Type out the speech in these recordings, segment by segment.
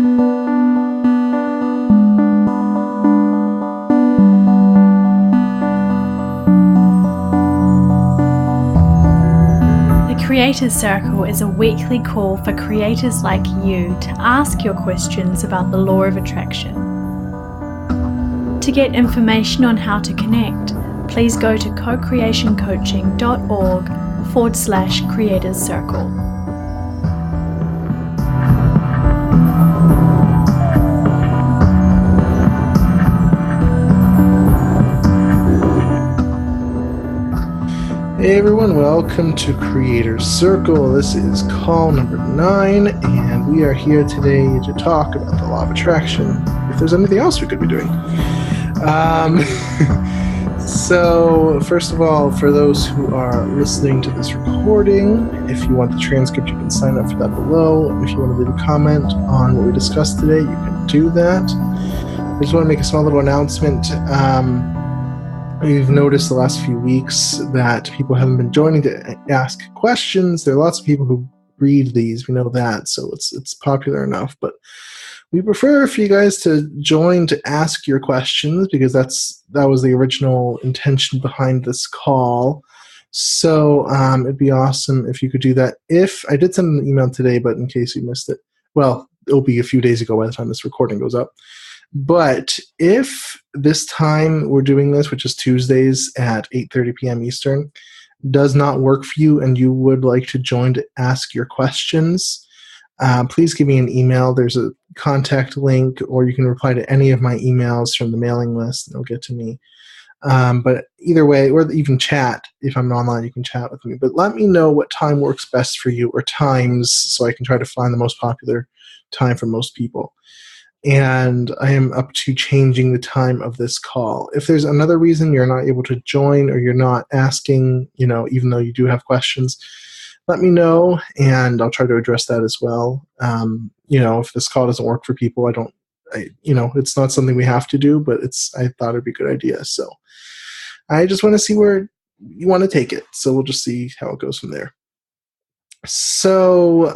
The Creators Circle is a weekly call for creators like you to ask your questions about the law of attraction. To get information on how to connect, please go to cocreationcoaching.org/creators circle. Hey everyone, welcome to Creators Circle. This is call number 9, and we are here today to talk about the law of attraction, if there's anything else we could be doing. So, first of all, for those who are listening to this recording, if you want the transcript, you can sign up for that below. If you want to leave a comment on what we discussed today, you can do that. I just want to make a small little announcement. We've noticed the last few weeks that people haven't been joining to ask questions. There are lots of people who read these. We know that, so it's popular enough. But we prefer for you guys to join to ask your questions, because that was the original intention behind this call. So it'd be awesome if you could do that. If I did send an email today, but in case you missed it, well, it'll be a few days ago by the time this recording goes up. But if this time we're doing this, which is Tuesdays at 8:30 p.m. Eastern, does not work for you and you would like to join to ask your questions, please give me an email. There's a contact link, or you can reply to any of my emails from the mailing list and it'll get to me. But either way, or even chat. If I'm online, you can chat with me. But let me know what time works best for you, or times, so I can try to find the most popular time for most people. And I am up to changing the time of this call. If there's another reason you're not able to join, or you're not asking, even though you do have questions, let me know, and I'll try to address that as well. If this call doesn't work for people, it's not something we have to do, but I thought it'd be a good idea. So I just want to see where you want to take it. So we'll just see how it goes from there. So,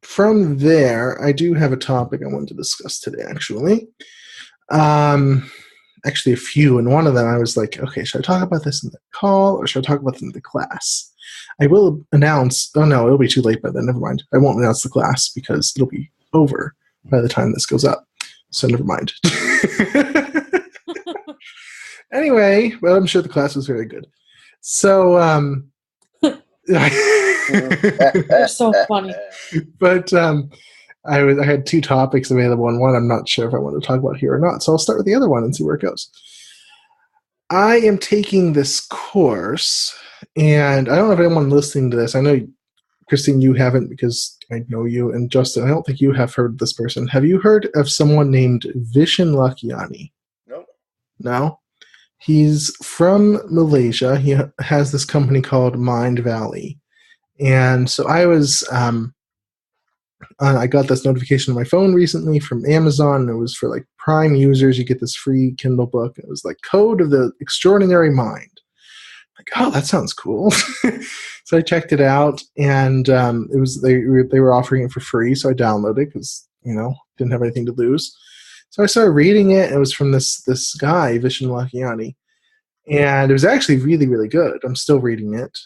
from there, I do have a topic I wanted to discuss today, actually. Actually, a few. And one of them, I was like, okay, should I talk about this in the call, or should I talk about it in the class? I will announce, oh no, it'll be too late by then, never mind. I won't announce the class because it'll be over by the time this goes up. So never mind. Anyway, well, I'm sure the class was very good. So, You're so funny. But I had two topics available, and one I'm not sure if I want to talk about here or not. So I'll start with the other one and see where it goes. I am taking this course, and I don't know if anyone listening to this. I know, Christine, you haven't, because I know you, and Justin, I don't think you have heard of this person. Have you heard of someone named Vishen Lakhiani? No? He's from Malaysia. He has this company called Mind Valley. And so I was, I got this notification on my phone recently from Amazon. It was for like Prime users. You get this free Kindle book. It was like Code of the Extraordinary Mind. Like, oh, that sounds cool. So I checked it out, and it was they were offering it for free. So I downloaded it because didn't have anything to lose. So I started reading it. It was from this guy, Vishen Lakhiani, and it was actually really, really good. I'm still reading it.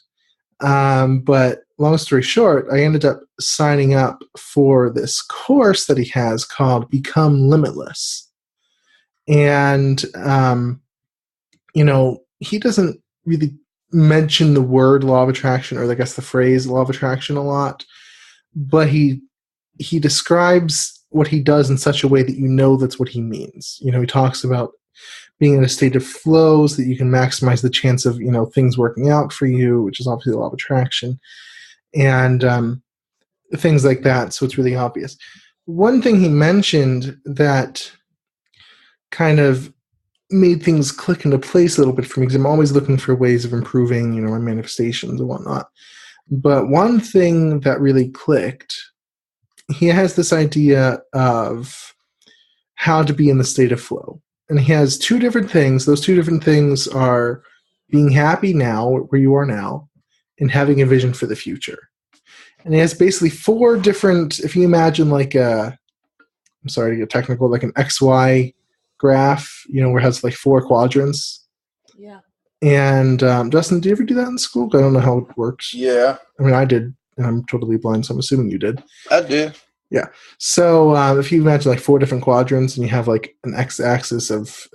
But long story short, I ended up signing up for this course that he has called Become Limitless. And, he doesn't really mention the word law of attraction, or I guess the phrase law of attraction, a lot, but he describes what he does in such a way that that's what he means. He talks about being in a state of flow so that you can maximize the chance of, things working out for you, which is obviously the law of attraction, and things like that. So it's really obvious. One thing he mentioned that kind of made things click into place a little bit for me, because I'm always looking for ways of improving, my manifestations and whatnot. But one thing that really clicked, he has this idea of how to be in the state of flow. And he has two different things. Those two different things are being happy now, where you are now, and having a vision for the future. And it has basically 4 different, if you imagine like I'm sorry to get technical, like an XY graph, where it has like 4 quadrants. Yeah. And Justin, did you ever do that in school? I don't know how it works. Yeah. I mean, I did, and I'm totally blind, so I'm assuming you did. I did. Yeah. So if you imagine like 4 different quadrants and you have like an x-axis of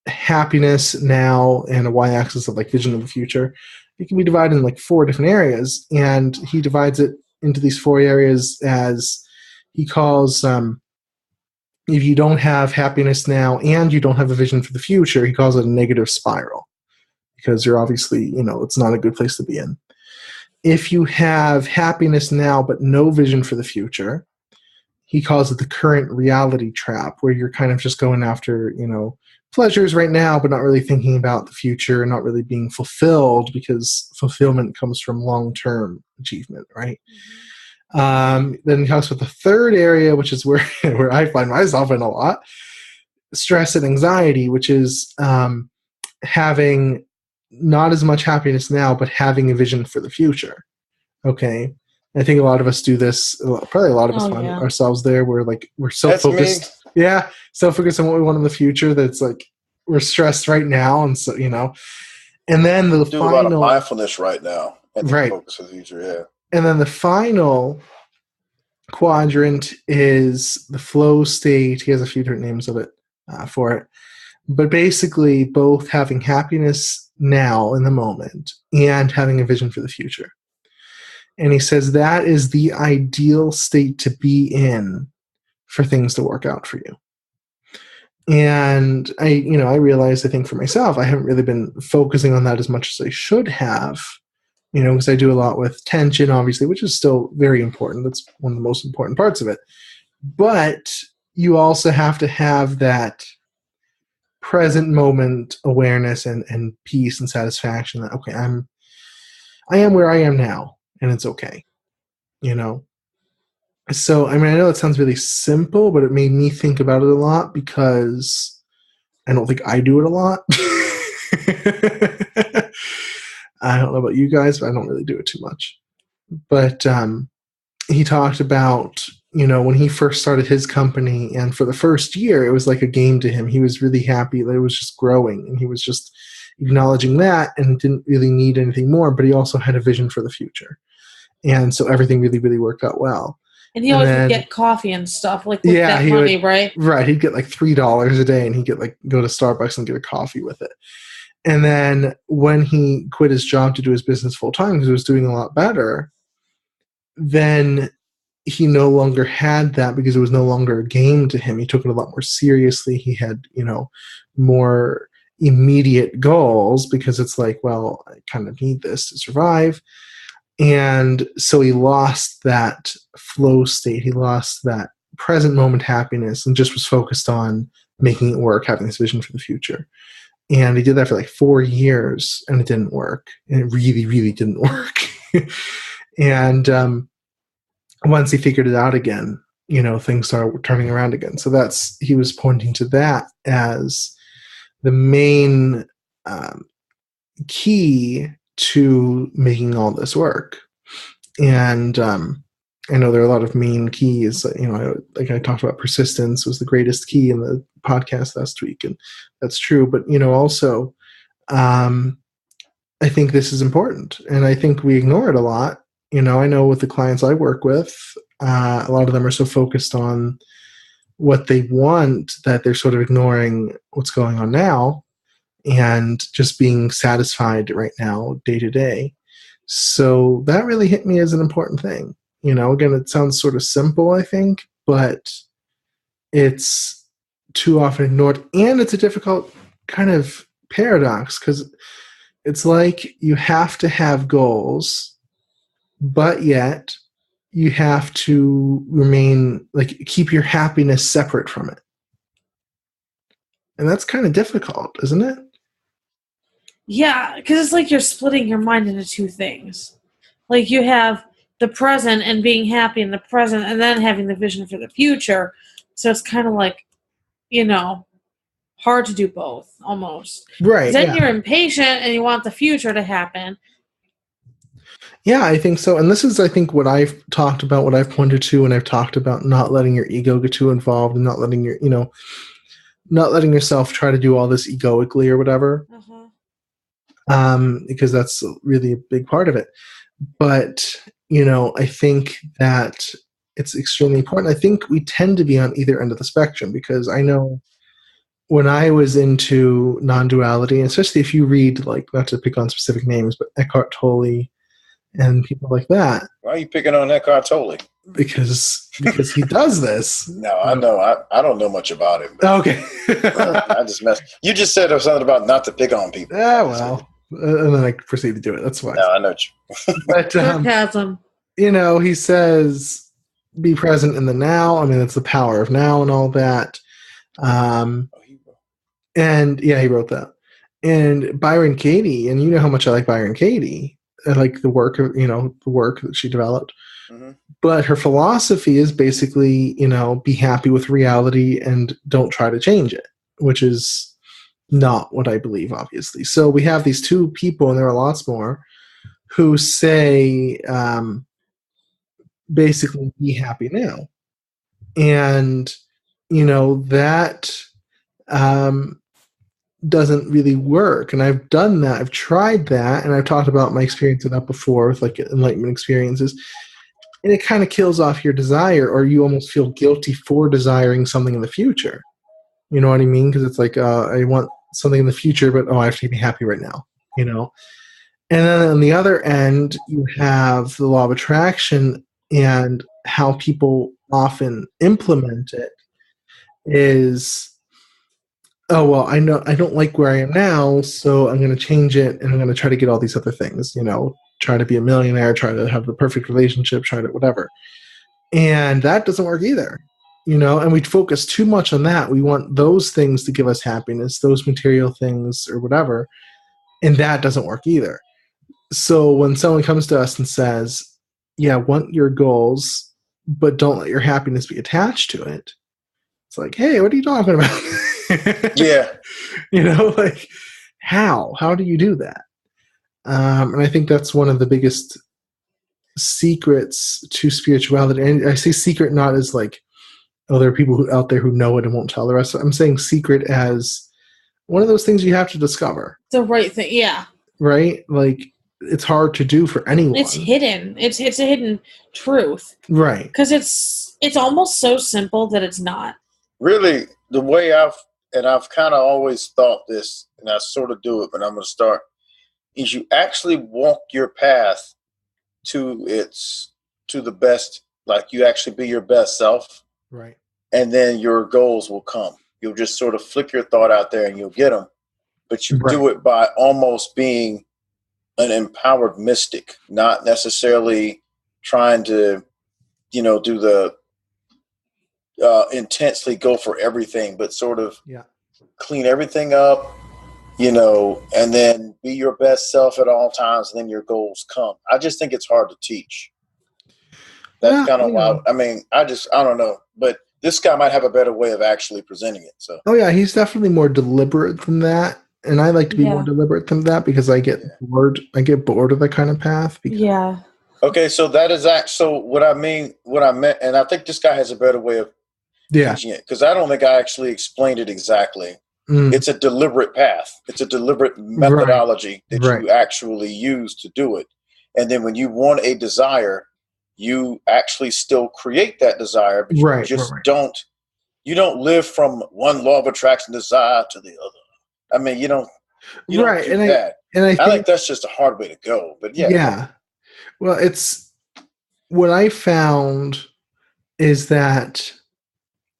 happiness now and a y-axis of like vision of the future, it can be divided in like 4 different areas. And he divides it into these 4 areas as he calls, if you don't have happiness now and you don't have a vision for the future, he calls it a negative spiral. Because you're obviously, it's not a good place to be in. If you have happiness now but no vision for the future, he calls it the current reality trap, where you're kind of just going after, pleasures right now, but not really thinking about the future, not really being fulfilled, because fulfillment comes from long-term achievement, right? Mm-hmm. Then he talks about the third area, which is where I find myself in a lot, stress and anxiety, which is having not as much happiness now, but having a vision for the future. Okay. I think a lot of us do this, probably a lot of us find ourselves there, where like we're so focused. Yeah. So focused on what we want in the future that's like we're stressed right now. And so, and then the do a lot of mindfulness right now. And right. Focus on the future, yeah. And then the final quadrant is the flow state. He has a few different names of it for it. But basically both having happiness now in the moment and having a vision for the future. And he says that is the ideal state to be in for things to work out for you. And I realized, I think for myself, I haven't really been focusing on that as much as I should have, because I do a lot with tension, obviously, which is still very important. That's one of the most important parts of it. But you also have to have that present moment awareness and peace and satisfaction that, okay, I am where I am now, and it's okay, So, I mean, I know it sounds really simple, but it made me think about it a lot, because I don't think I do it a lot. I don't know about you guys, but I don't really do it too much. But he talked about, when he first started his company, and for the first year, it was like a game to him. He was really happy that it was just growing, and he was just acknowledging that, and didn't really need anything more, but he also had a vision for the future. And so everything really, really worked out well. And he always would get coffee and stuff, like with that money, right? Right. He'd get like $3 a day, and he'd get go to Starbucks and get a coffee with it. And then when he quit his job to do his business full time, because he was doing a lot better, then he no longer had that, because it was no longer a game to him. He took it a lot more seriously. He had, more immediate goals, because it's like, well, I kind of need this to survive. And so he lost that flow state. He lost that present moment happiness, and just was focused on making it work, having this vision for the future. And he did that for like 4 years, and it didn't work. And it really, really didn't work. And once he figured it out again, things started turning around again. So he was pointing to that as the main key to making all this work. And I know there are a lot of main keys. Like I talked about, persistence was the greatest key in the podcast last week, and that's true. But also, I think this is important, and I think we ignore it a lot. I know with the clients I work with, a lot of them are so focused on what they want that they're sort of ignoring what's going on now, and just being satisfied right now, day to day. So that really hit me as an important thing. Again, it sounds sort of simple, I think, but it's too often ignored. And it's a difficult kind of paradox, because it's like you have to have goals, but yet you have to keep your happiness separate from it. And that's kind of difficult, isn't it? Yeah, because it's like you're splitting your mind into 2 things. Like you have the present and being happy in the present, and then having the vision for the future. So it's kind of like, hard to do both, almost. Right. Then you're impatient and you want the future to happen. Yeah, I think so. And this is, I think, what I've talked about, what I've pointed to, and I've talked about not letting your ego get too involved and not letting not letting yourself try to do all this egoically or whatever, because that's really a big part of it. But, I think that it's extremely important. I think we tend to be on either end of the spectrum, because I know when I was into non-duality, especially if you read, like, not to pick on specific names, but Eckhart Tolle and people like that. Why are you picking on Eckhart Tolle? Because he does this. No, I know. I don't know much about him. Okay. I just messed. You just said something about not to pick on people. Yeah, well, and then I proceed to do it. That's why. No, I know. But Sarcasm. he says, "Be present in the now." I mean, it's the power of now and all that. And yeah, he wrote that. And Byron Katie, and you know how much I like Byron Katie. I like the work of the work that she developed. Mm-hmm. But her philosophy is basically, be happy with reality and don't try to change it, which is not what I believe, obviously. So we have these two people, and there are lots more, who say basically be happy now. And, that doesn't really work. And I've done that. I've tried that, and I've talked about my experience with that before with, like, enlightenment experiences. And it kind of kills off your desire, or you almost feel guilty for desiring something in the future. You know what I mean? Because it's like, I want something in the future, but I have to be happy right now. And then on the other end, you have the law of attraction, and how people often implement it is, oh, well, I know I don't like where I am now, so I'm going to change it, and I'm going to try to get all these other things, try to be a millionaire, try to have the perfect relationship, try to whatever. And that doesn't work either, and we focus too much on that. We want those things to give us happiness, those material things or whatever, and that doesn't work either. So when someone comes to us and says, yeah, want your goals, but don't let your happiness be attached to it, it's like, hey, what are you talking about? Yeah. Like, how do you do that? And I think that's one of the biggest secrets to spirituality. And I say secret not as like, oh, there are people out there who know it and won't tell the rest. I'm saying secret as one of those things you have to discover. The right thing, yeah. Right? Like, it's hard to do for anyone. It's hidden. It's a hidden truth. Right. Because it's almost so simple that it's not. Really, the way I've kind of always thought this, and I sort of do it, but I'm going to start, is you actually walk your path to the best, like you actually be your best self. Right. And then your goals will come. You'll just sort of flick your thought out there and you'll get them. But you do it by almost being an empowered mystic, not necessarily trying to, do the intensely go for everything, but sort of clean everything up, and then be your best self at all times, and then your goals come. I just think it's hard to teach. That's kind of why. I mean, I don't know, but this guy might have a better way of actually presenting it. So. Oh yeah, he's definitely more deliberate than that, and I like to be more deliberate than that because I get bored. I get bored of that kind of path. Yeah. Okay, so that is so what I meant, and I think this guy has a better way of teaching it, because I don't think I actually explained it exactly. It's a deliberate path. It's a deliberate methodology that you actually use to do it. And then when you want a desire, you actually still create that desire, but you just don't live from one law of attraction desire to the other. I mean, you don't do that. And I think that's just a hard way to go. But yeah. Well, it's what I found is that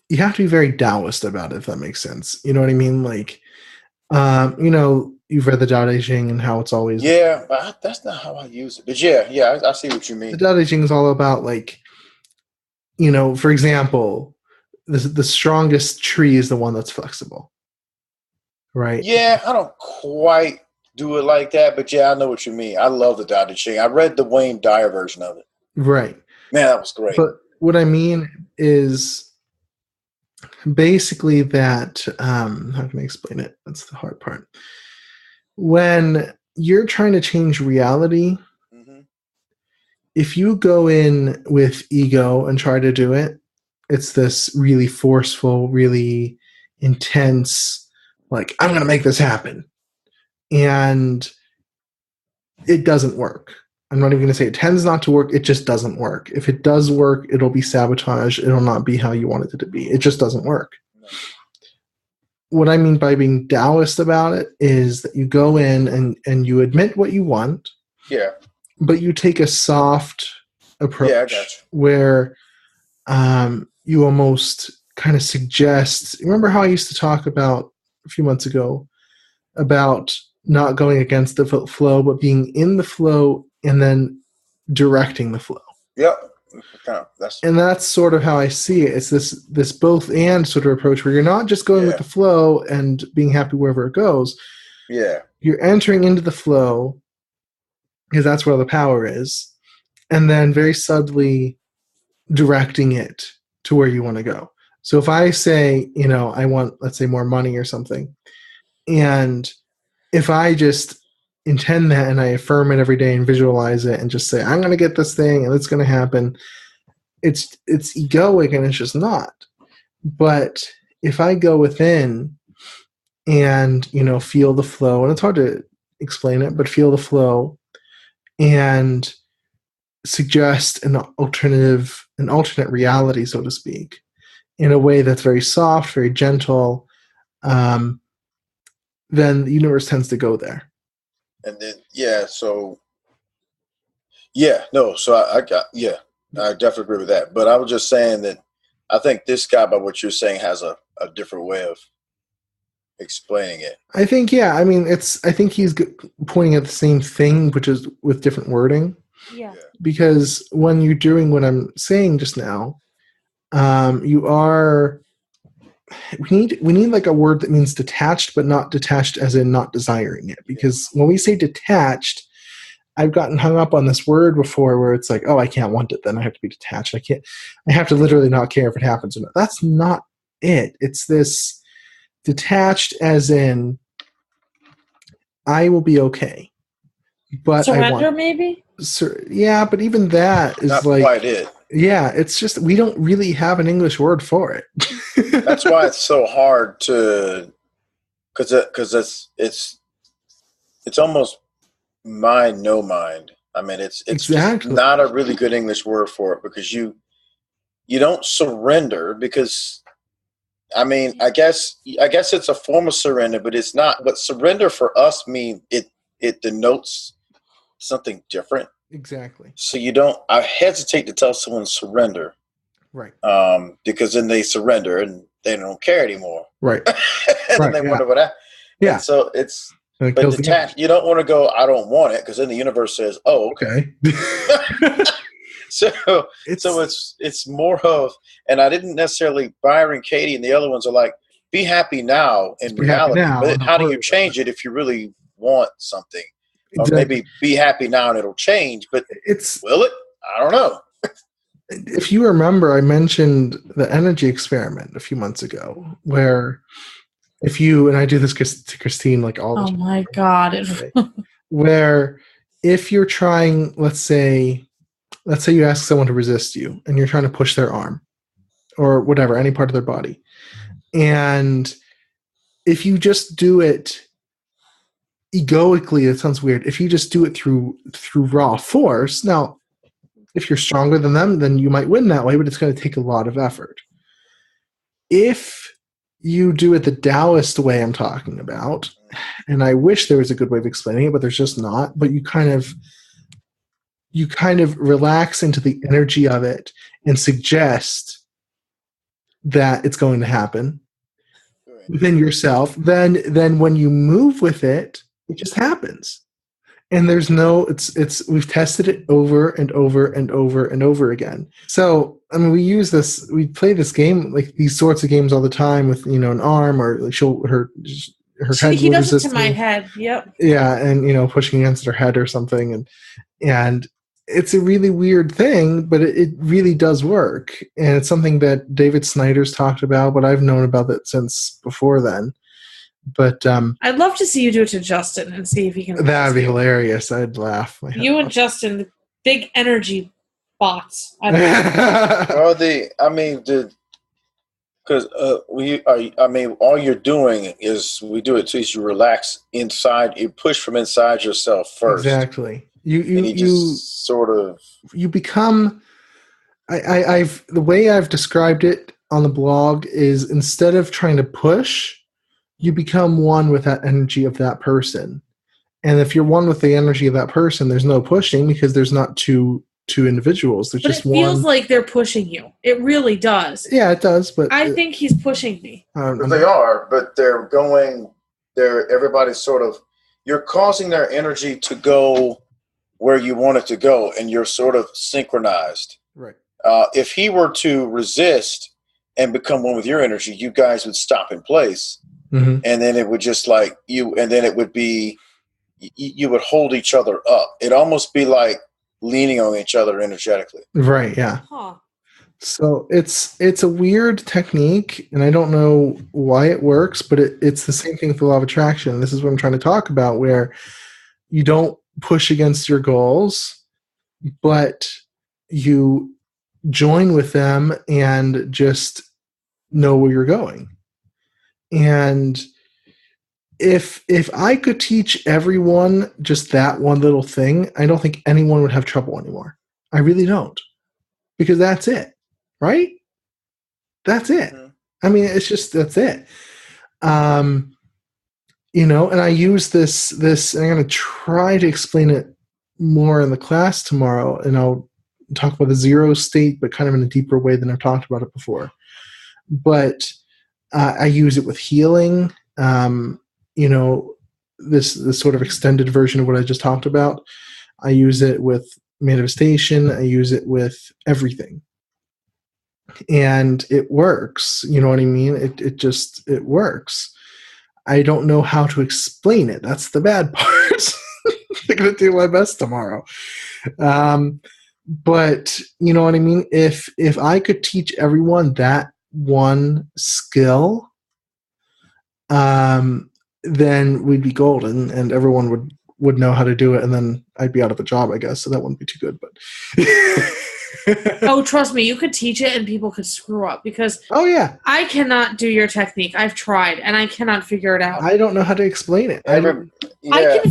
you have to be very Taoist about it, if that makes sense. You know what I mean? Like, you've read the Tao Te Ching and how it's always... Yeah, but that's not how I use it. But yeah, I see what you mean. The Tao Te Ching is all about, like, for example, the strongest tree is the one that's flexible. Right? Yeah, I don't quite do it like that, but I know what you mean. I love the Tao Te Ching. I read the Wayne Dyer version of it. Right. Man, that was great. But what I mean is... basically that, how can I explain it? That's the hard part. When you're trying to change reality, if you go in with ego and try to do it, it's this really forceful, really intense, like, I'm going to make this happen. And it doesn't work. I'm not even going to say it tends not to work. It just doesn't work. If it does work, it'll be sabotage. It'll not be how you wanted it to be. It just doesn't work. What I mean by being Taoist about it is that you go in and you admit what you want. Yeah. But you take a soft approach. Yeah, I got you. Where you almost kind of suggest. Remember how I used to talk about a few months ago about not going against the flow, but being in the flow and then directing the flow. Yep. And that's sort of how I see it. It's this both and sort of approach where you're not just going with the flow and being happy wherever it goes. Yeah. You're entering into the flow because that's where the power is, and then very subtly directing it to where you want to go. So if I say, I want, let's say, more money or something, and if I just intend that and I affirm it every day and visualize it and just say, I'm going to get this thing and it's going to happen, it's egoic and it's just not. But if I go within and, feel the flow, and it's hard to explain it, but feel the flow and suggest an alternate reality, so to speak, in a way that's very soft, very gentle, then the universe tends to go there. And then, I definitely agree with that. But I was just saying that I think this guy, by what you're saying, has a different way of explaining it. I think, I think he's pointing at the same thing, which is with different wording. Yeah. Because when you're doing what I'm saying just now, we need like a word that means detached, but not detached as in not desiring it. Because when we say detached, I've gotten hung up on this word before where it's like, oh, I can't want it, then I have to be detached. I have to literally not care if it happens or not. That's not it. It's this detached as in I will be okay. But surrender, maybe? Yeah, but even that is not like quite it. Yeah, it's just we don't really have an English word for it. That's why it's so hard to, because it's almost mind, no mind. I mean, it's exactly not a really good English word for it, because you don't surrender, because I mean, I guess it's a form of surrender, but it's not. But surrender for us mean it denotes something different. Exactly. So I hesitate to tell someone surrender. Right. Because then they surrender and they don't care anymore. Right. And then they wonder what happened. Yeah. And so but detached, you don't want to go, I don't want it, because then the universe says, oh, okay. So it's more of, and I didn't necessarily, Byron, Katie, and the other ones are like, be happy now in reality. Now, but how do you change it if you really want something? Exactly. Or maybe be happy now and it'll change, but will it? I don't know. If you remember, I mentioned the energy experiment a few months ago, where if you, and I do this to Christine like all the time. Oh my God. Where if you're trying, let's say you ask someone to resist you and you're trying to push their arm or whatever, any part of their body. And if you just do it egoically, it sounds weird. If you just do it through raw force, now, if you're stronger than them, then you might win that way, but it's going to take a lot of effort. If you do it the Taoist way I'm talking about, and I wish there was a good way of explaining it, but there's just not, but you kind of relax into the energy of it and suggest that it's going to happen within yourself, then when you move with it, it just happens. And there's we've tested it over and over and over and over again. So, I mean, we play this game, like these sorts of games all the time with, an arm, or like her head. He does it to my head. Yep. Yeah. And, pushing against her head or something. And it's a really weird thing, but it really does work. And it's something that David Snyder's talked about, but I've known about it since before then. But I'd love to see you do it to Justin and see if he can. That'd be hilarious. I'd laugh. You and Justin big energy bots. Because all you're doing is we do it to you relax inside. You push from inside yourself first. Exactly. You just sort of you become. I've the way I've described it on the blog is instead of trying to push, you become one with that energy of that person. And if you're one with the energy of that person, there's no pushing because there's not two individuals. There's just one. It feels like they're pushing you. It really does. Yeah, it does. But I think he's pushing me. They are, but they're going. Everybody's sort of. You're causing their energy to go where you want it to go, and you're sort of synchronized. Right. If he were to resist and become one with your energy, you guys would stop in place, and then it would just like you, and then it would be. You would hold each other up. It'd almost be like leaning on each other energetically. Right, yeah. Huh. So it's a weird technique, and I don't know why it works, but it's the same thing with the law of attraction. This is what I'm trying to talk about, where you don't push against your goals, but you join with them and just know where you're going. And if I could teach everyone just that one little thing, I don't think anyone would have trouble anymore. I really don't. Because that's it. Right? That's it. I mean, it's just, that's it. And I use this, and I'm going to try to explain it more in the class tomorrow, and I'll talk about the zero state, but kind of in a deeper way than I've talked about it before. But I use it with healing, this sort of extended version of what I just talked about. I use it with manifestation. I use it with everything. And it works. You know what I mean? It works. I don't know how to explain it. That's the bad part. I'm going to do my best tomorrow. But you know what I mean? If I could teach everyone that one skill, then we'd be golden and everyone would know how to do it, and then I'd be out of a job, I guess, so that wouldn't be too good. But oh, trust me, you could teach it and people could screw up because I cannot do your technique. I've tried and I cannot figure it out. I don't know how to explain it. I can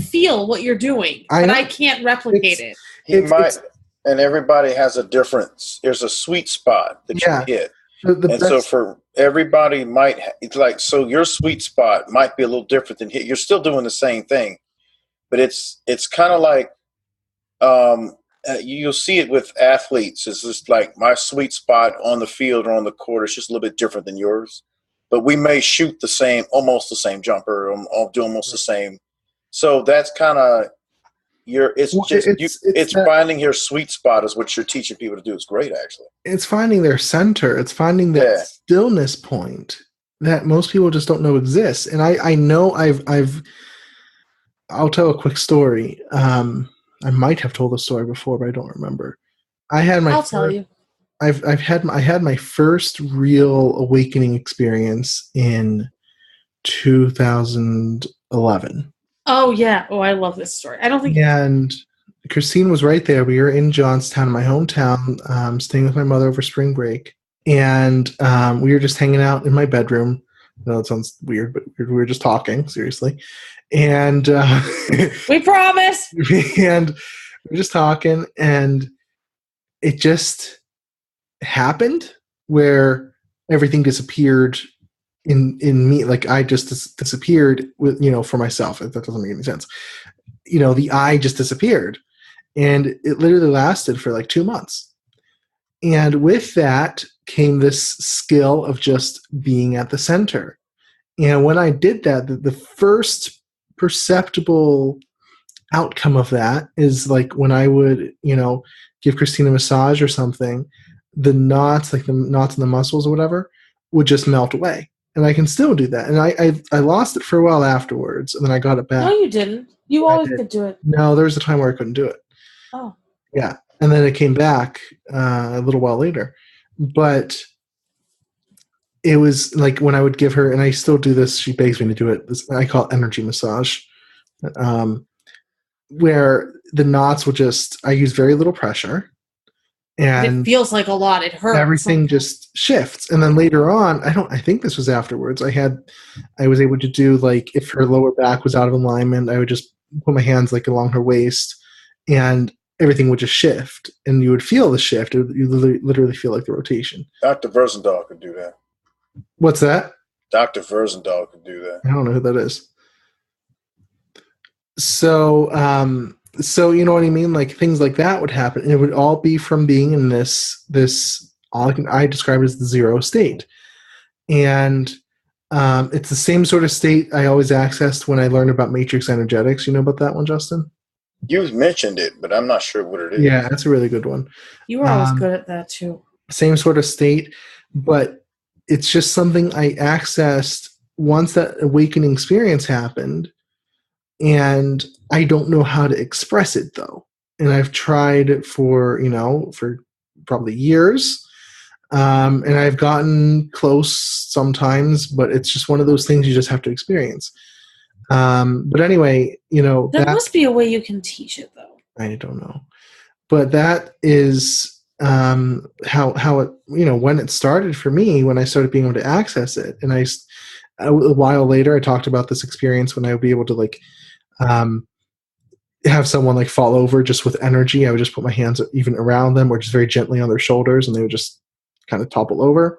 feel what you're doing, but I can't replicate it. And everybody has a difference. There's a sweet spot that you hit. So for everybody it's like, so your sweet spot might be a little different than hit. You're still doing the same thing, but it's kind of like, you'll see it with athletes. It's just like my sweet spot on the field or on the court is just a little bit different than yours, but we may shoot almost the same jumper or do almost the same. So that's kind of, it's finding your sweet spot is what you're teaching people to do. It's great, actually. It's finding their center. It's finding that stillness point that most people just don't know exists. And I know I'll tell a quick story. I might have told the story before, but I don't remember. I'll tell you. I had my first real awakening experience in 2011. Oh, yeah. Oh, I love this story. I don't think... And Christine was right there. We were in Johnstown, my hometown, staying with my mother over spring break. And we were just hanging out in my bedroom. I know it sounds weird, but we were just talking, seriously. And... we promise! And we were just talking, and it just happened where everything disappeared in me. Like I just disappeared with, for myself. That doesn't make any sense. The I just disappeared, and it literally lasted for like 2 months. And with that came this skill of just being at the center. And when I did that, the first perceptible outcome of that is like when I would, give Christine a massage or something, the knots in the muscles or whatever would just melt away. And I can still do that. And I lost it for a while afterwards, and then I got it back. No, you didn't. You always could do it. No, there was a time where I couldn't do it. Oh. Yeah. And then it came back a little while later. But it was like when I would give her, and I still do this, she begs me to do it. I call it energy massage. Where the knots will I use very little pressure. And it feels like a lot. It hurts. Everything just shifts. And then later on, I think this was afterwards. I was able to do, like, if her lower back was out of alignment, I would just put my hands like along her waist and everything would just shift. And you would feel the shift. You literally feel like the rotation. Dr. Versendahl could do that. What's that? Dr. Versendahl could do that. I don't know who that is. So you know what I mean? Like, things like that would happen. And it would all be from being in this I describe it as the zero state. And it's the same sort of state I always accessed when I learned about matrix energetics. You know about that one, Justin? You've mentioned it, but I'm not sure what it is. Yeah, that's a really good one. You were always good at that too. Same sort of state, but it's just something I accessed once that awakening experience happened. And I don't know how to express it, though. And I've tried for probably years. And I've gotten close sometimes, but it's just one of those things you just have to experience. But anyway, there must be a way you can teach it, though. I don't know. But that is how it, when it started for me, when I started being able to access it. And a while later, I talked about this experience when I would be able to, like, have someone, like, fall over just with energy. I would just put my hands even around them or just very gently on their shoulders, and they would just kind of topple over,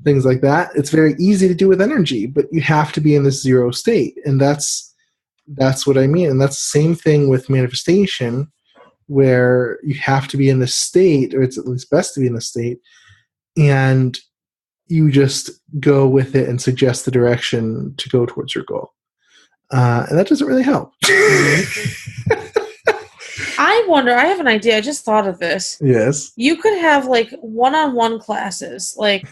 things like that. It's very easy to do with energy, but you have to be in this zero state. And that's what I mean. And that's the same thing with manifestation, where you have to be in this state, or it's at least best to be in this state, and you just go with it and suggest the direction to go towards your goal. And that doesn't really help. I wonder, I have an idea. I just thought of this. Yes. You could have, like, one-on-one classes. Like,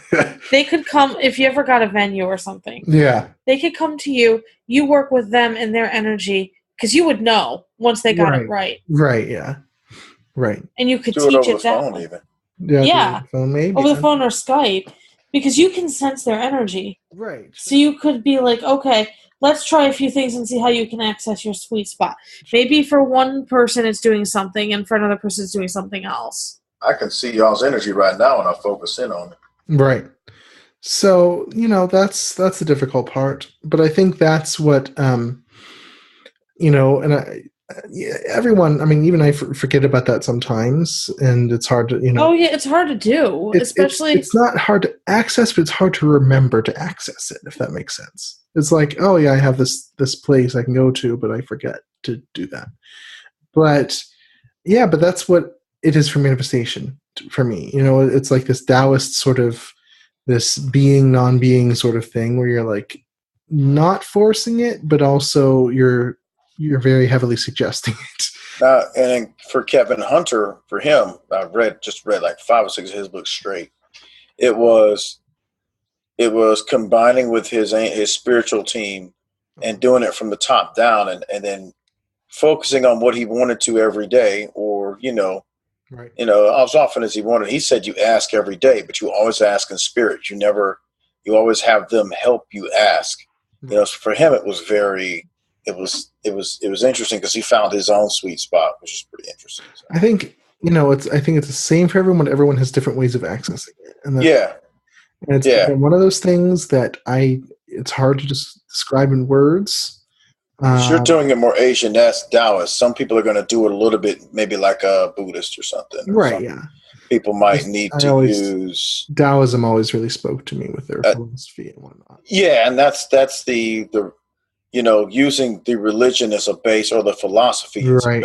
they could come, if you ever got a venue or something. Yeah. They could come to you. You work with them and their energy, because you would know once they got it right. Right, yeah. Right. And you could do teach it over it that the phone, way. even. Yeah. Phone, maybe. Over the phone or Skype, because you can sense their energy. Right. So you could be like, okay, let's try a few things and see how you can access your sweet spot. Maybe for one person it's doing something, and for another person it's doing something else. I can see y'all's energy right now when I focus in on it. Right. So, that's the difficult part. But I think that's what, and everyone, even I forget about that sometimes, and it's hard to, Oh, yeah, it's hard to do, especially... It's not hard to access, but it's hard to remember to access it, if that makes sense. It's like, oh, yeah, I have this place I can go to, but I forget to do that. But, yeah, but that's what it is for manifestation for me. It's like this Taoist sort of, this being, non-being sort of thing, where you're, like, not forcing it, but also you're very heavily suggesting it. And then for Kevin Hunter, for him, I've read like 5 or 6 of his books straight. It was combining with his spiritual team and doing it from the top down, and then focusing on what he wanted to every day, or right. As often as he wanted. He said you ask every day, but you always ask in spirit. You always have them help you ask. So for him, it was it was interesting, because he found his own sweet spot, which is pretty interesting. So. I think it's the same for everyone. Everyone has different ways of accessing it. And it's one of those things that it's hard to just describe in words. You're doing it more Asian, that's Taoist. Some people are going to do it a little bit, maybe like a Buddhist or something. Right, yeah. People might need to use... Taoism always really spoke to me with their philosophy and whatnot. Yeah, and that's the using the religion as a base, or the philosophy as a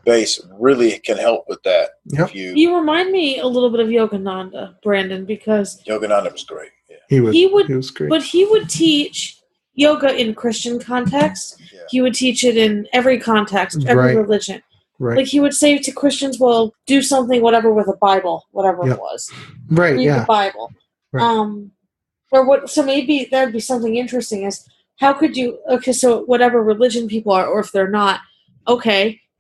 base really can help with that. Yep. You remind me a little bit of Yogananda, Brandon, because... Yogananda was great. Yeah. He was great. But he would teach yoga in Christian context. Yeah. He would teach it in every context, every religion. Right. Like, he would say to Christians, well, do something, whatever, with a Bible, whatever it was. Right, Read the Bible. Right. So maybe that would be something interesting, is how could you, so whatever religion people are, or if they're not,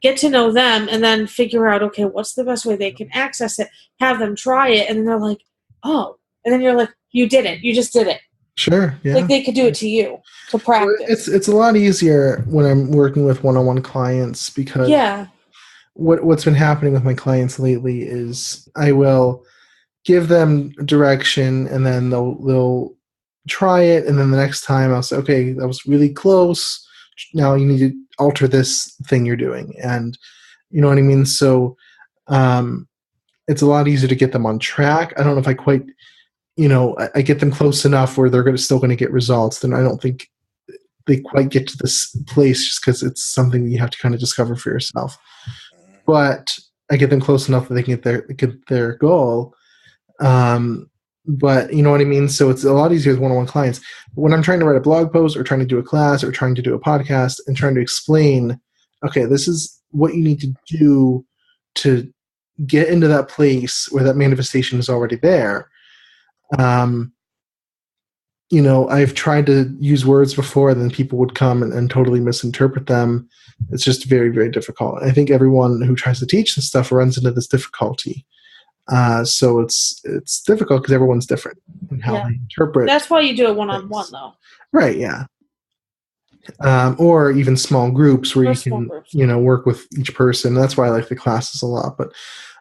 get to know them, and then figure out, what's the best way they can access it, have them try it, and then they're like, oh, and then you're like, you did it, you just did it. Sure, yeah. Like, they could do it to you, to practice. It's a lot easier when I'm working with one-on-one clients, because what's been happening with my clients lately is I will give them direction, and then they'll try it, and then the next time I'll say, okay, that was really close. Now you need to alter this thing you're doing, and you know what I mean? So it's a lot easier to get them on track. I don't know if I quite, I get them close enough where they're still going to get results. Then I don't think they quite get to this place just because it's something that you have to kind of discover for yourself. But I get them close enough that they can get their goal. But you know what I mean? So it's a lot easier with one-on-one clients. When I'm trying to write a blog post or trying to do a class or trying to do a podcast and trying to explain, okay, this is what you need to do to get into that place where that manifestation is already there. I've tried to use words before, then people would come and totally misinterpret them. It's just very, very difficult. I think everyone who tries to teach this stuff runs into this difficulty. So it's difficult because everyone's different in how they interpret. That's why you do it one-on-one, though. Right, yeah. Or even small groups where you can, work with each person. That's why I like the classes a lot. But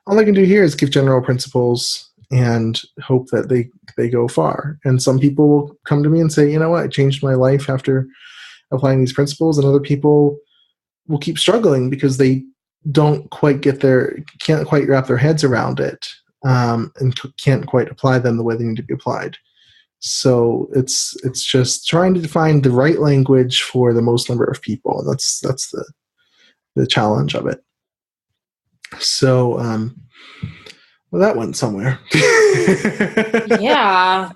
all I can do here is give general principles and hope that they go far. And some people will come to me and say, you know what, I changed my life after applying these principles. And other people will keep struggling because they can't quite wrap their heads around it, and can't quite apply them the way they need to be applied. So it's just trying to find the right language for the most number of people. And that's the challenge of it. So, well, that went somewhere. Yeah.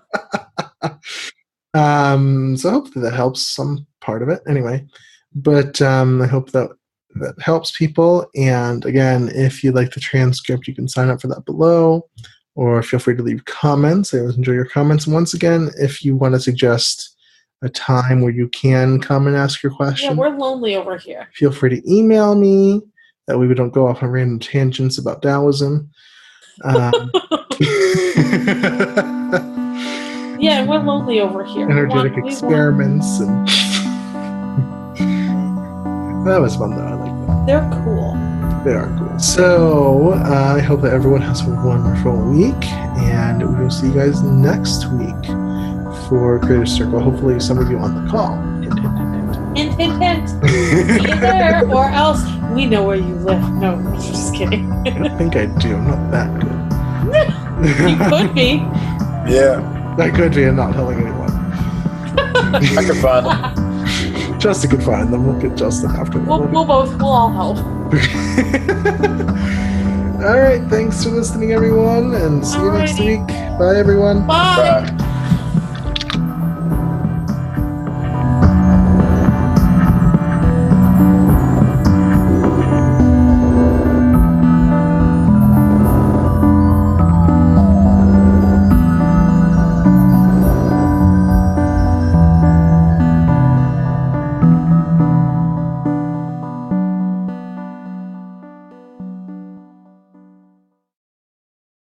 So hopefully that helps some part of it anyway. But I hope that helps people. And again, if you like the transcript, you can sign up for that below, or feel free to leave comments. I always enjoy your comments. And once again, if you want to suggest a time where you can come and ask your question. Yeah, we're lonely over here. Feel free to email me. That way we don't go off on random tangents about Taoism. Yeah, we're lonely over here. Energetic experiments. And that was fun, though. I like that. They're cool. They are cool. So I hope that everyone has a wonderful week, and we will see you guys next week for Creator Circle. Hopefully some of you on the call. Hint, hint, hint, hint. Hint, hint, hint. See you there, or else we know where you live. No, I'm just kidding. I don't think I do. I'm not that good. You could be. Yeah. I could be, and not telling anyone. I could find them. Justin could find them. We'll get Justin after that. We'll all help. All right. Thanks for listening, everyone, and see you next week. Bye, everyone. Bye. Bye.